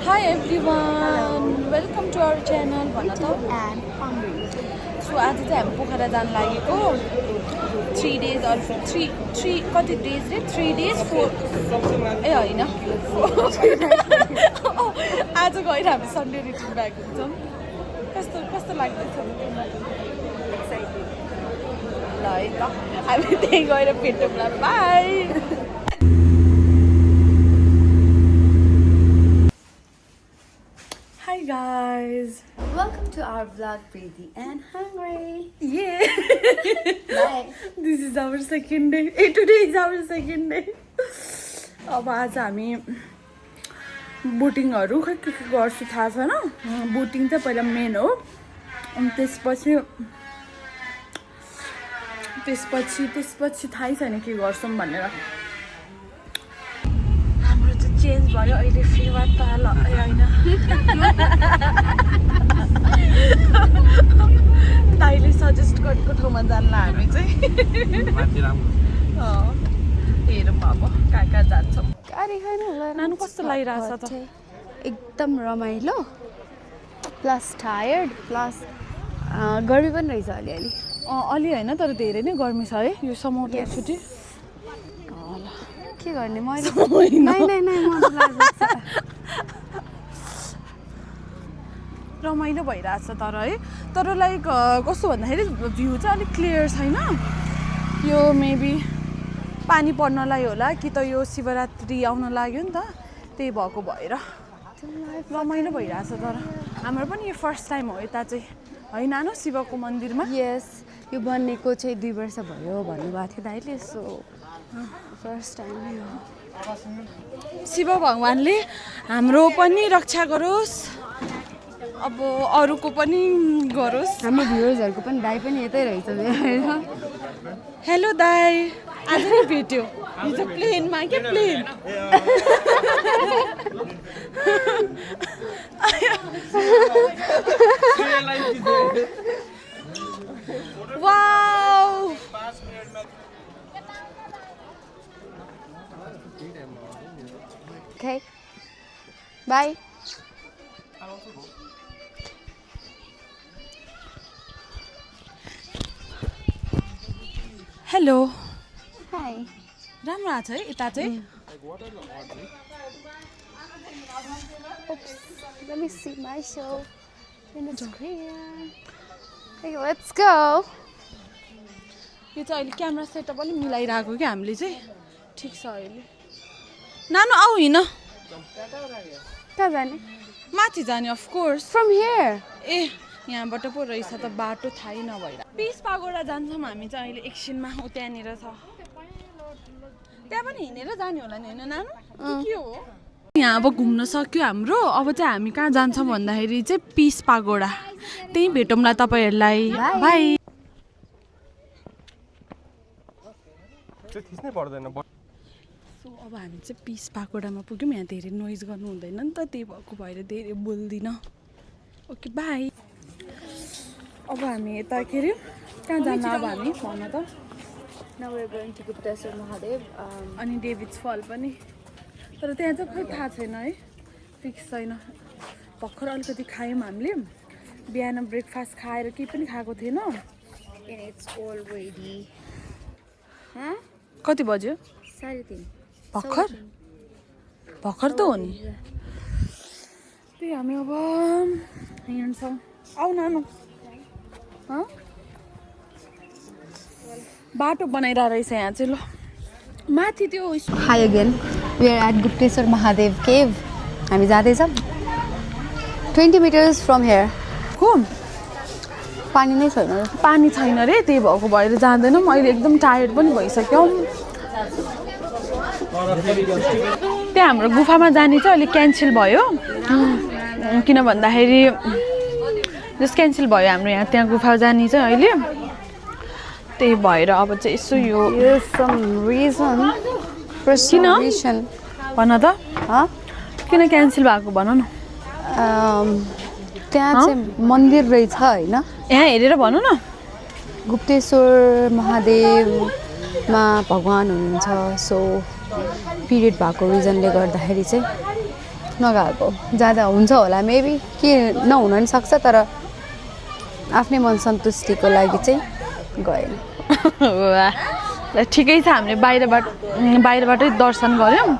Hi everyone, welcome to our channel. And hungry. So आज चाहिँ हामी पोखरा जान लागेको 3 days or 3 कति days रे 3 days 4 ए हैन आज गएर हामी सन्डे रिटर्न ब्याक हुन्छौँ कस्तो कस्तो लाग्दैछ ल है त हामी त्यही गएर भेटौँ ल by Hi guys. Welcome to our vlog, Preeti and Hungry. Yeah. Bye. This is our second day. Today is our second day. अब आज हामी बोटिङहरू खै के गर्छु थाहा छैन बोटिङ चाहिँ पहिला मेन हो अनि त्यसपछि थाहै छैन के गर्छौँ भनेर हाम्रो चाहिँ चेन्ज भयो अहिले फेरि ताल होइन दाइले सजेस्ट गरेको ठाउँमा जान्ला हामी चाहिँ हेरौँ अब कहाँ जान्छौँ गाडी खानु नानु कस्तो लागिरहेछ त एकदम रमाइलो प्लस टायर्ड प्लस गर्मी पनि रहेछ अलिअलि अलि होइन तर धेरै नै गर्मी छ है यो समर छुट्टी के गर्ने मैले नै म त लाग्छ रमाइलो भइरहेछ तर है तर लाइक कस्तो भन्दाखेरि भ्यू चाहिँ अलिक क्लियर छैन यो मेबी पानी पर्नलाई होला कि त यो शिवरात्रि आउन लाग्यो नि त त्यही भएको भएर रमाइलो भइरहेछ तर हाम्रो पनि यो फर्स्ट टाइम हो यता चाहिँ है नानु शिवको मन्दिरमा यस यो बनेको चाहिँ 2 वर्ष भयो भन्नुभएको थियो दाइले सो फर्स्ट टाइम हो शिव भगवान्ले हाम्रो पनि रक्षा गरोस् अब अरूको पनि गरोस् हाम्रो भ्युअर्सहरूको पनि दाइ पनि यतै रहेछ हेलो दाइ आज नि भेट्यो हिजो प्लेनमा के plane wow Okay. Bye. Hello Hi. राम्रो आछ है यता चाहिँ Oops. Let me see my show in the screen. Okay, let's go. यो चाहिँ अहिले क्यामेरा सेटअप अलिक मिलाइरहेको क्या हामीले चाहिँ ठिक छ अहिले नानु आऊ हिँड कहाँ जाने? माथि जाने अफ कोर्स From here. ए यहाँबाट पो रहेछ त बाटो थाहै नभएर पिस पागोडा जान्छौँ हामी चाहिँ अहिले एकछिनमा ऊ त्यहाँनिर छ त्यहाँ पनि हिँडेर जाने होला नि होइन नानु के हो यहाँ अब घुम्न सक्यो हाम्रो अब चाहिँ हामी कहाँ जान्छौँ भन्दाखेरि चाहिँ पिस पागोडा त्यहीँ भेटौँला तपाईँहरूलाई बाई सो अब हामी चाहिँ पिस पागोडामा पुग्यौँ यहाँ धेरै नोइज गर्नु हुँदैन नि त त्यही भएको भएर धेरै बोल्दिनँ ओके बाई अब हामी यता के अरे कहाँ जान्छ अब हामी भन त Now we're going to Gupteswar Mahadev. अनि डेभिड्स फल पनि तर त्यहाँ चाहिँ खोइ थाहा छैन है फिक्स छैन भर्खर अलिकति खायौँ हामीले बिहान ब्रेकफास्ट खाएर केही पनि खाएको थिएन And it's already. Huh? कति बज्यो 3:30. भर्खर भर्खर त हो नि त्यही हामी अब हिँड्छौँ आऊ नानु बाटो बनाइरहेको रहेछ यहाँ चाहिँ ल माथि त्यो Hi again. We are at Gupteswar Mahadev cave. हामी जाँदैछौँ 20 meters from here. को पानी नै छैन पानी छैन रे त्यही भएको भएर जाँदैनौँ अहिले एकदम टायर्ड पनि भइसक्यौँ त्यहाँ हाम्रो गुफामा जाने चाहिँ अलिक क्यान्सल भयो किन भन्दाखेरि जस क्यान्सल भयो हाम्रो यहाँ त्यहाँ गुफा जाने चाहिँ अहिले त्यही भएर अब चाहिँ यसो यो भन त किन क्यान्सल भएको भन न त्यहाँ चाहिँ मन्दिर रहेछ हैन यहाँ हेरेर भन न गुप्तेश्वर महादेवमा भगवान हुनुहुन्छ सो पिरियड भएको रिजनले गर्दाखेरि चाहिँ नगएको जाँदा हुन्छ होला मेबी के नहुन नि सक्छ तर आफ्नै मन सन्तुष्टिको लागि चाहिँ गएन ल ठिकै छ हामीले बाहिरबाटै दर्शन गऱ्यौँ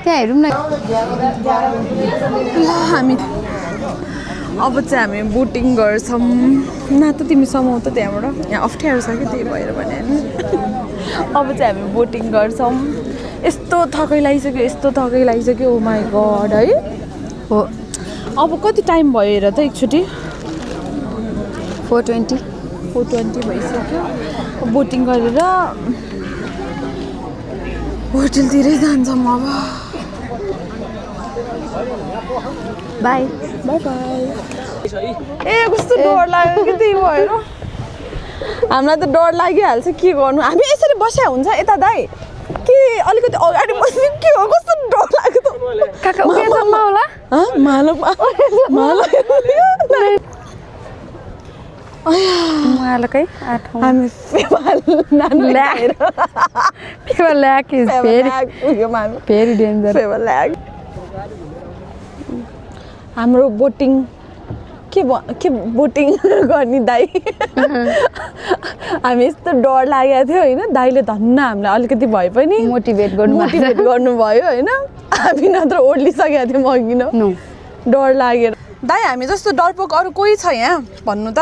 त्यहाँ हेरौँ न ल हामी अब चाहिँ हामी बोटिङ गर्छौँ न त तिमी समाउ त त्यहाँबाट यहाँ अप्ठ्यारो छ कि त्यही भएर भने अब चाहिँ हामी बोटिङ गर्छौँ यस्तो थकै लागिसक्यो ओ माई गड है हो अब कति टाइम भयो हेर त एकचोटि 4:20 भइसक्यो बोटिङ गरेर होटलतिरै जान्छौँ अब बाई बाई ए कस्तो डर लाग्यो कि त्यही भएर हामीलाई त डर लागिहाल्छ के गर्नु हामी यसरी बस्या हुन्छ यता दाइ कि अलिकति अगाडि बस्नु के हो कस्तो डर लाग्यो त काका उकेसम्म होला मालकै आठौँ हामी ल्याक इज भेरी डेन्जर हाम्रो बोटिङ के बोटिङ गर्ने दाइ हामी यस्तो डर लागेको थियो होइन दाइले धन्न हामीलाई अलिकति भए पनि मोटिभेट गर्नुभयो होइन हामी नत्र ओर्लिसकेको थियौँ अघि न डर लागेर दाइ हामी जस्तो डरपोक अरू कोही छ यहाँ भन्नु त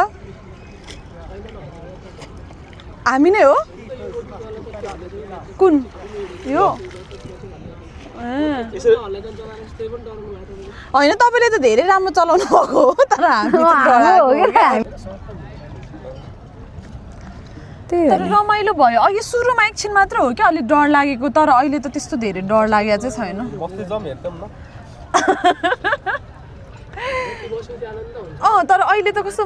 हामी नै हो कुन यो होइन तपाईँले त धेरै राम्रो चलाउनु भएको हो तर तर रमाइलो भयो अघि सुरुमा एकछिन मात्र हो कि अलिक डर लागेको तर अहिले त त्यस्तो धेरै डर लागेको चाहिँ छैन तर अहिले त कस्तो